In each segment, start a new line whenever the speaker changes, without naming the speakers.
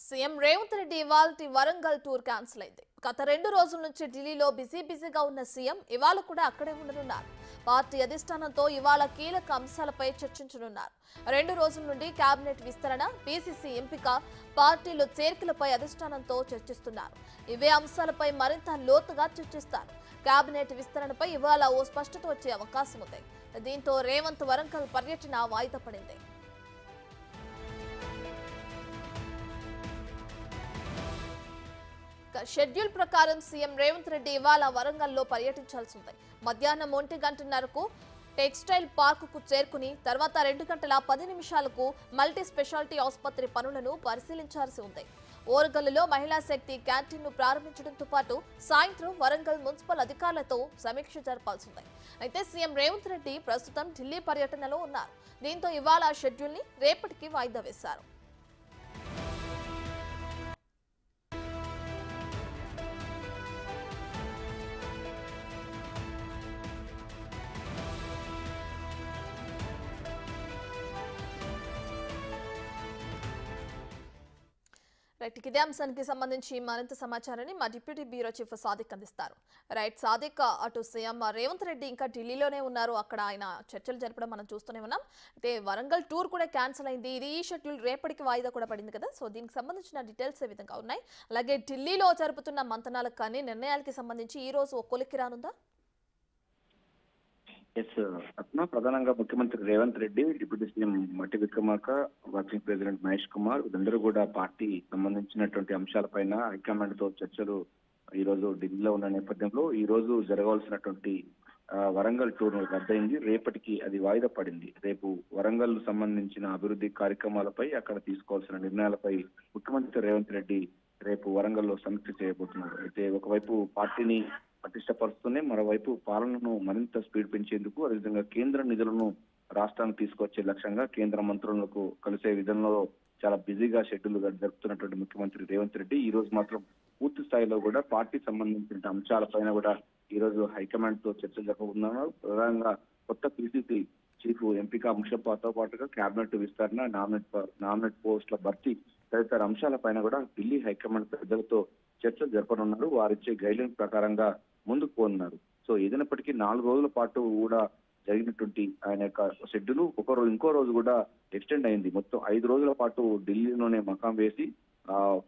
CM Revanth Reddy ఇవాల్టి Warangal tour cancel అయింది. గత 2 రోజుల నుంచి ఢిల్లీలో బిజీగా ఉన్న సీఎం ఇవాళ కూడా అక్కడే ఉండనున్నారు. పార్టీ అధిష్టానంతో ఇవాళ కీలక అంశాలపై చర్చించనున్నారు. 2 రోజుల నుండి కేబినెట్ విస్తరణ, పీసీసీ ఎంపిక, పార్టీలో చేర్పులపై అధిష్టానంతో చర్చిస్తున్నారు. ఇవే అంశాలపై మరింత లోతుగా చర్చిస్తారు. కేబినెట్ విస్తరణపై ఇవాళ ఓ స్పష్టత వచ్చే అవకాశం ఉంది. దీంతో రేవంత్ వరంగల్ పర్యటన వాయిదా పడింది. షెడ్యూల్ ప్రకారం సీఎం రేవంత్ రెడ్డి ఇవాళ వరంగల్లో పర్యటించాల్సి ఉంది. మధ్యాహ్నం 1:30కు టెక్స్టైల్ పార్క్ కు చేరుకుని తర్వాత 2:10 మల్టీ స్పెషాలిటీ ఆసుపత్రి పనులను పరిశీలించాల్సి ఉంది. ఓరుగల్లులో మహిళా శక్తి క్యాంటీన్ ను ప్రారంభించడంతో పాటు సాయంత్రం వరంగల్ మున్సిపల్ అధికారులతో సమీక్ష జరపాల్సి ఉంది. అయితే సీఎం రేవంత్ రెడ్డి ప్రస్తుతం ఢిల్లీ పర్యటనలో ఉన్నారు. దీంతో ఇవాళ షెడ్యూల్ ని రేపటికి వాయిదా వేశారు. ఇదే అంశానికి సంబంధించి మరింత సమాచారాన్ని మా డిప్యూటీ బ్యూరో చీఫ్ సాదిక్ అందిస్తారు. సాదిక్, అటు సీఎం రేవంత్ రెడ్డి ఇంకా ఢిల్లీలోనే ఉన్నారు. అక్కడ ఆయన చర్చలు జరపడం మనం చూస్తూనే ఉన్నాం. అయితే వరంగల్ టూర్ కూడా క్యాన్సిల్ అయింది. ఇది ఈ షెడ్యూల్ రేపటికి వాయిదా కూడా పడింది కదా. సో దీనికి సంబంధించిన డీటెయిల్స్ ఏ విధంగా ఉన్నాయి? అలాగే ఢిల్లీలో జరుపుతున్న మంతనాలకు కానీ నిర్ణయాలకి సంబంధించి ఈ రోజు ఓ కొలిక్కి రానుందా?
ప్రధానంగా ముఖ్యమంత్రి రేవంత్ రెడ్డి, డిప్యూటీ సీఎం మట్టి విక్రమార్క, వర్కింగ్ ప్రెసిడెంట్ మహేష్ కుమార్ వీళ్ళందరూ కూడా పార్టీ సంబంధించినటువంటి అంశాలపైన హైకమాండ్ తో చర్చలు ఈ రోజు ఢిల్లీలో ఉన్న నేపథ్యంలో ఈ రోజు జరగవలసినటువంటి వరంగల్ టూర్ రద్దయింది. రేపటికి అది వాయిదా పడింది. రేపు వరంగల్ సంబంధించిన అభివృద్ధి కార్యక్రమాలపై, అక్కడ తీసుకోవాల్సిన నిర్ణయాలపై ముఖ్యమంత్రి రేవంత్ రెడ్డి రేపు వరంగల్లో సమీక్ష చేయబోతున్నారు. అయితే ఒకవైపు పార్టీని పటిష్టపరుస్తూనే మరోవైపు పాలనను మరింత స్పీడ్ పెంచేందుకు, అదేవిధంగా కేంద్ర నిధులను రాష్ట్రానికి తీసుకొచ్చే లక్ష్యంగా కేంద్ర మంత్రులకు కలిసే విధంలో చాలా బిజీగా షెడ్యూల్ జరుపుతున్నటువంటి ముఖ్యమంత్రి రేవంత్ రెడ్డి ఈ రోజు మాత్రం పూర్తి స్థాయిలో కూడా పార్టీ సంబంధించిన అంశాలపైన కూడా ఈ రోజు హైకమాండ్ తో చర్చలు జరపబోతున్నారు. ప్రధానంగా కొత్త పీసీసీ చీఫ్ ఎంపిక అంశంతో పాటుగా కేబినెట్ విస్తరణ, నామినేట్ పోస్టుల భర్తీ తదితర అంశాలపైన కూడా ఢిల్లీ హైకమాండ్ పెద్దలతో చర్చలు జరపనున్నారు. వారిచ్చే గైడ్లైన్స్ ప్రకారంగా ముందుకు పోనున్నారు. సో ఏదైనప్పటికీ 4 రోజుల పాటు కూడా జరిగినటువంటి ఆయన యొక్క షెడ్యూల్ ఇంకో రోజు కూడా ఎక్స్టెండ్ అయింది. మొత్తం 5 రోజుల పాటు ఢిల్లీలోనే మకాం వేసి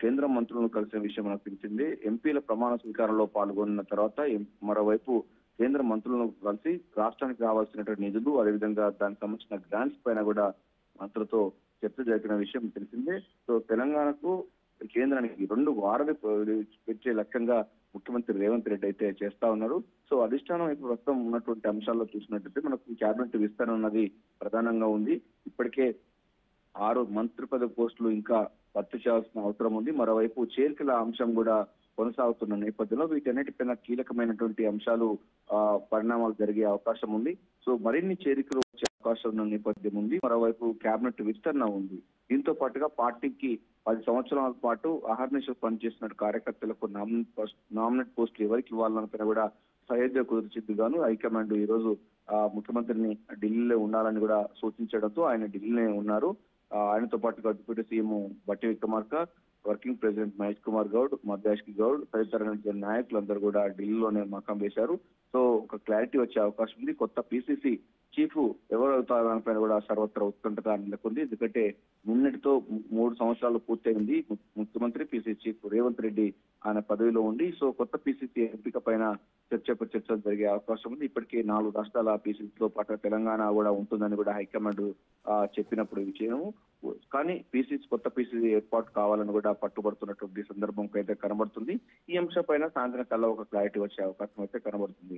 కేంద్ర మంత్రులను కలిసిన విషయం మనకు తెలిసిందే. ఎంపీల ప్రమాణ స్వీకారంలో పాల్గొన్న తర్వాత మరోవైపు కేంద్ర మంత్రులను కలిసి రాష్ట్రానికి రావాల్సినటువంటి నిధులు, అదేవిధంగా దానికి సంబంధించిన గ్రాంట్స్ పైన కూడా మంత్రులతో చర్చ జరిగిన విషయం తెలిసిందే. సో తెలంగాణకు కేంద్రానికి 2 వారాలు పెట్టే లక్ష్యంగా ముఖ్యమంత్రి రేవంత్ రెడ్డి అయితే చేస్తా ఉన్నారు. సో అధిష్టానం ఇప్పుడు ప్రస్తుతం ఉన్నటువంటి అంశాల్లో చూసినట్టయితే మనకు కేబినెట్ విస్తరణ అన్నది ప్రధానంగా ఉంది. ఇప్పటికే 6 మంత్రి పదవి పోస్టులు ఇంకా భర్తీ చేయాల్సిన అవసరం ఉంది. మరోవైపు చేరికల అంశం కూడా కొనసాగుతున్న నేపథ్యంలో వీటన్నిటిపైన కీలకమైనటువంటి అంశాలు పరిణామాలు జరిగే అవకాశం ఉంది. సో మరిన్ని చేరికలు వచ్చే అవకాశం ఉన్న నేపథ్యం ఉంది. మరోవైపు కేబినెట్ విస్తరణ ఉంది. దీంతో పాటుగా పార్టీకి 10 సంవత్సరాల పాటు అహర్నిశలు పనిచేసిన కార్యకర్తలకు నామినేట్ పోస్టులు ఎవరికి ఇవ్వాలన్న కూడా సహజ కుదిర్చిద్దుగాను హైకమాండ్ ఈ రోజు ముఖ్యమంత్రిని ఢిల్లీలో ఉండాలని కూడా సూచించడంతో ఆయన ఢిల్లీలోనే ఉన్నారు. ఆయనతో పాటుగా డిప్యూటీ సీఎం మట్టి విక్రమార్క, వర్కింగ్ ప్రెసిడెంట్ మహేష్ కుమార్ గౌడ్, మధ్యాష్కి గౌడ్ తదితర నాయకులందరూ కూడా ఢిల్లీలోనే మకాం వేశారు. సో ఒక క్లారిటీ వచ్చే అవకాశం ఉంది. కొత్త పీసీసీ చీఫ్ ఎవరు అవుతారనిపైన కూడా సర్వత్రా ఉత్కంఠత నెలకొంది. ఎందుకంటే నిన్నటితో 3 సంవత్సరాలు పూర్తయింది ముఖ్యమంత్రి పీసీసీ చీఫ్ రేవంత్ రెడ్డి ఆయన పదవిలో ఉండి. సో కొత్త పీసీసీ ఎంపిక పైన చర్చలు జరిగే అవకాశం ఉంది. ఇప్పటికే 4 రాష్ట్రాల పీసీసీతో పాటు తెలంగాణ కూడా ఉంటుందని కూడా హైకమాండ్ చెప్పినప్పుడు విషయం. కానీ కొత్త పీసీసీ ఏర్పాటు కావాలని కూడా పట్టుబడుతున్నటువంటి సందర్భం అయితే కనబడుతుంది. ఈ అంశం పైన సాయంత్రం కల్లా ఒక క్లారిటీ వచ్చే అవకాశం అయితే కనబడుతుంది.